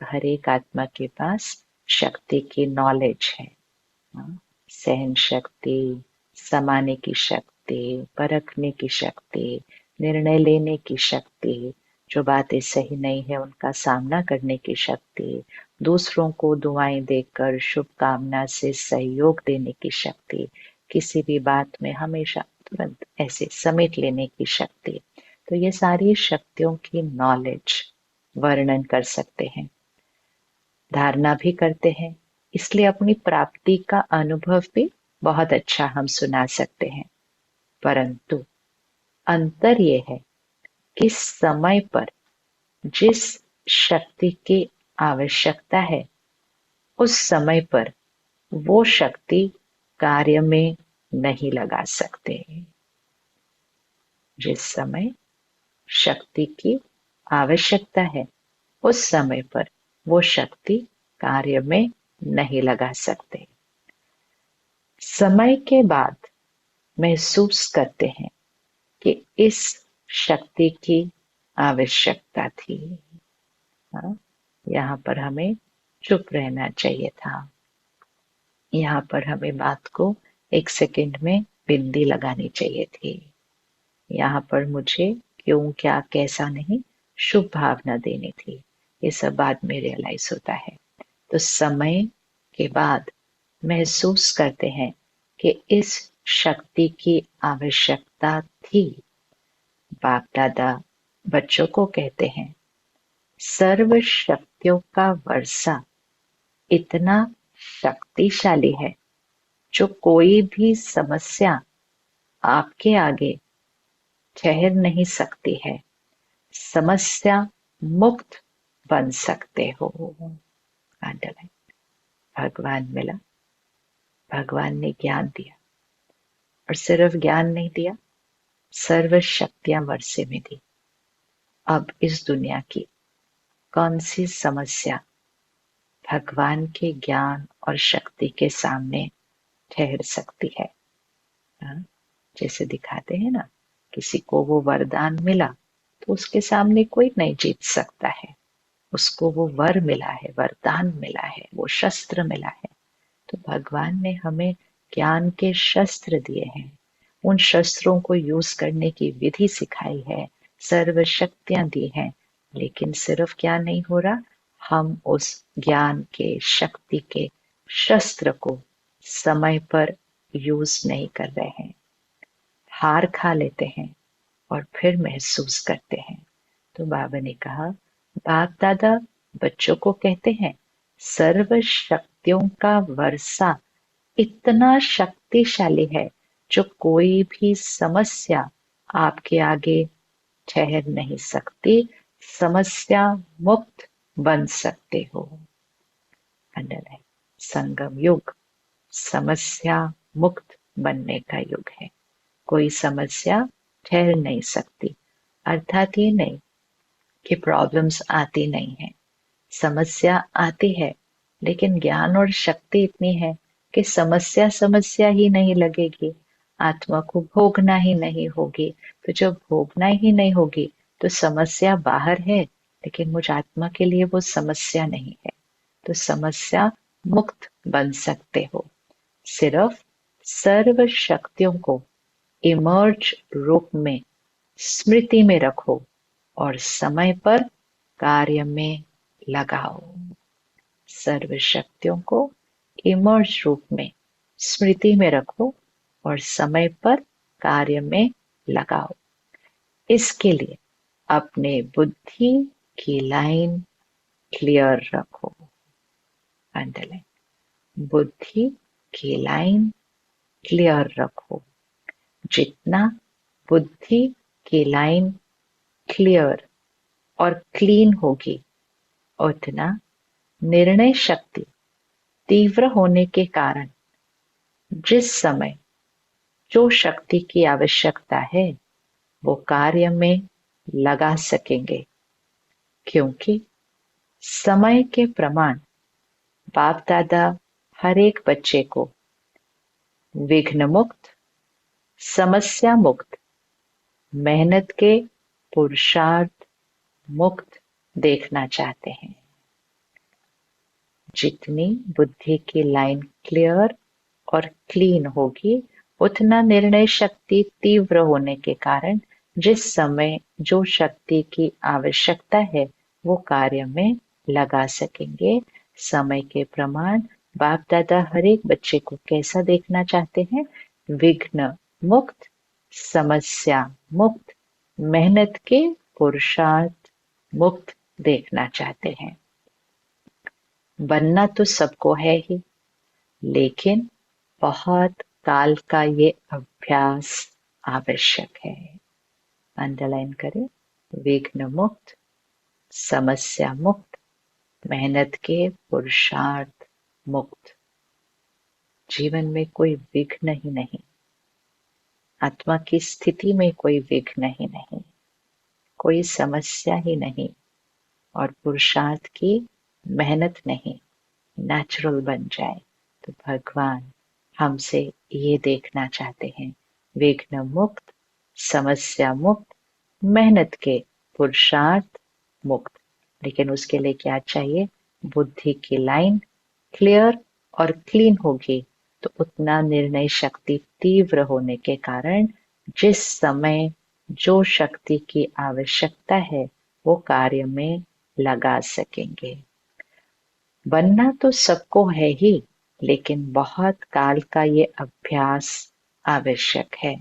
हर एक आत्मा के पास शक्ति की नॉलेज है। सहन शक्ति, समाने की शक्ति, परखने की शक्ति, निर्णय लेने की शक्ति, जो बातें सही नहीं है उनका सामना करने की शक्ति, दूसरों को दुआएं देकर शुभकामना से सहयोग देने की शक्ति, किसी भी बात में हमेशा तुरंत ऐसे समेट लेने की शक्ति। तो ये सारी शक्तियों की नॉलेज वर्णन कर सकते हैं, धारणा भी करते हैं, इसलिए अपनी प्राप्ति का अनुभव भी बहुत अच्छा हम सुना सकते हैं। परंतु अंतर ये है कि समय पर जिस शक्ति की आवश्यकता है उस समय पर वो शक्ति कार्य में नहीं लगा सकते। जिस समय शक्ति की आवश्यकता है उस समय पर वो शक्ति कार्य में नहीं लगा सकते। समय के बाद महसूस करते हैं कि इस शक्ति की आवश्यकता थी। यहाँ पर हमें चुप रहना चाहिए था, यहाँ पर हमें बात को एक सेकंड में बिंदी लगानी चाहिए थी, यहाँ पर मुझे क्यों क्या कैसा नहीं शुभ भावना देनी थी। ये सब बाद में रियलाइज होता है। तो समय के बाद महसूस करते हैं कि इस शक्ति की आवश्यकता थी। बाप दादा बच्चों को कहते हैं, सर्व शक्तियों का वर्षा इतना शक्तिशाली है जो कोई भी समस्या आपके आगे ठहर नहीं सकती है। समस्या मुक्त बन सकते हो। भगवान मिला, भगवान ने ज्ञान दिया, और सिर्फ ज्ञान नहीं दिया, सर्व शक्तियां वर्षे में दी। अब इस दुनिया की कौन सी समस्या भगवान के ज्ञान और शक्ति के सामने ठहर सकती है? जैसे दिखाते हैं ना, किसी को वो वरदान मिला तो उसके सामने कोई नहीं जीत सकता है। उसको वो वर मिला है, वरदान मिला है, वो शस्त्र मिला है। तो भगवान ने हमें ज्ञान के शस्त्र दिए हैं, उन शस्त्रों को यूज करने की विधि सिखाई है, सर्व शक्तियां दी हैं। लेकिन सिर्फ क्या नहीं हो रहा, हम उस ज्ञान के शक्ति के शस्त्र को समय पर यूज नहीं कर रहे हैं। हार खा लेते हैं और फिर महसूस करते हैं। तो बाबा ने कहा, बाप दादा बच्चों को कहते हैं, सर्व शक्तियों का वर्षा इतना शक्तिशाली है जो कोई भी समस्या आपके आगे ठहर नहीं सकती। समस्या मुक्त बन सकते हो। अंडरलाइन, संगम युग समस्या मुक्त बनने का युग है। कोई समस्या ठहर नहीं सकती। अर्थात ये नहीं कि प्रॉब्लम्स आती नहीं है, समस्या आती है, लेकिन ज्ञान और शक्ति इतनी है कि समस्या समस्या ही नहीं लगेगी, आत्मा को भोगना ही नहीं होगी। तो जब भोगना ही नहीं होगी तो समस्या बाहर है, लेकिन मुझ आत्मा के लिए वो समस्या नहीं है। तो समस्या मुक्त बन सकते हो। सिर्फ सर्व शक्तियों को इमर्ज रूप में स्मृति में रखो और समय पर कार्य में लगाओ। सर्व शक्तियों को इमर्ज रूप में स्मृति में रखो और समय पर कार्य में लगाओ। इसके लिए अपने बुद्धि की लाइन क्लियर रखो। अंडरलाइन, बुद्धि की लाइन क्लियर रखो। जितना बुद्धि की लाइन क्लियर और क्लीन होगी, उतना निर्णय शक्ति तीव्र होने के कारण जिस समय जो शक्ति की आवश्यकता है वो कार्य में लगा सकेंगे। क्योंकि समय के प्रमाण बाप दादा हर एक बच्चे को विघ्न मुक्त, समस्या मुक्त, मेहनत के पुरुषार्थ मुक्त देखना चाहते हैं। जितनी बुद्धि की लाइन क्लियर और क्लीन होगी, उतना निर्णय शक्ति तीव्र होने के कारण जिस समय जो शक्ति की आवश्यकता है वो कार्य में लगा सकेंगे। समय के प्रमाण बाप दादा हर एक बच्चे को कैसा देखना चाहते हैं? विघ्न मुक्त, समस्या मुक्त, मेहनत के पुरुषार्थ मुक्त देखना चाहते हैं। बनना तो सबको है ही, लेकिन बहुत काल का ये अभ्यास आवश्यक है। अंडरलाइन करें, विघ्न मुक्त, समस्या मुक्त, मेहनत के पुरुषार्थ मुक्त। जीवन में कोई विघ्न ही नहीं, आत्मा की स्थिति में कोई विघ्न ही नहीं, कोई समस्या ही नहीं, और पुरुषार्थ की मेहनत नहीं, नेचुरल बन जाए। तो भगवान हमसे ये देखना चाहते हैं, विघ्न मुक्त, समस्या मुक्त, मेहनत के पुरुषार्थ मुक्त। लेकिन उसके लिए क्या चाहिए? बुद्धि की लाइन क्लियर और क्लीन होगी तो उतना निर्णय शक्ति तीव्र होने के कारण जिस समय जो शक्ति की आवश्यकता है वो कार्य में लगा सकेंगे। बनना तो सबको है ही, लेकिन बहुत काल का ये अभ्यास आवश्यक है।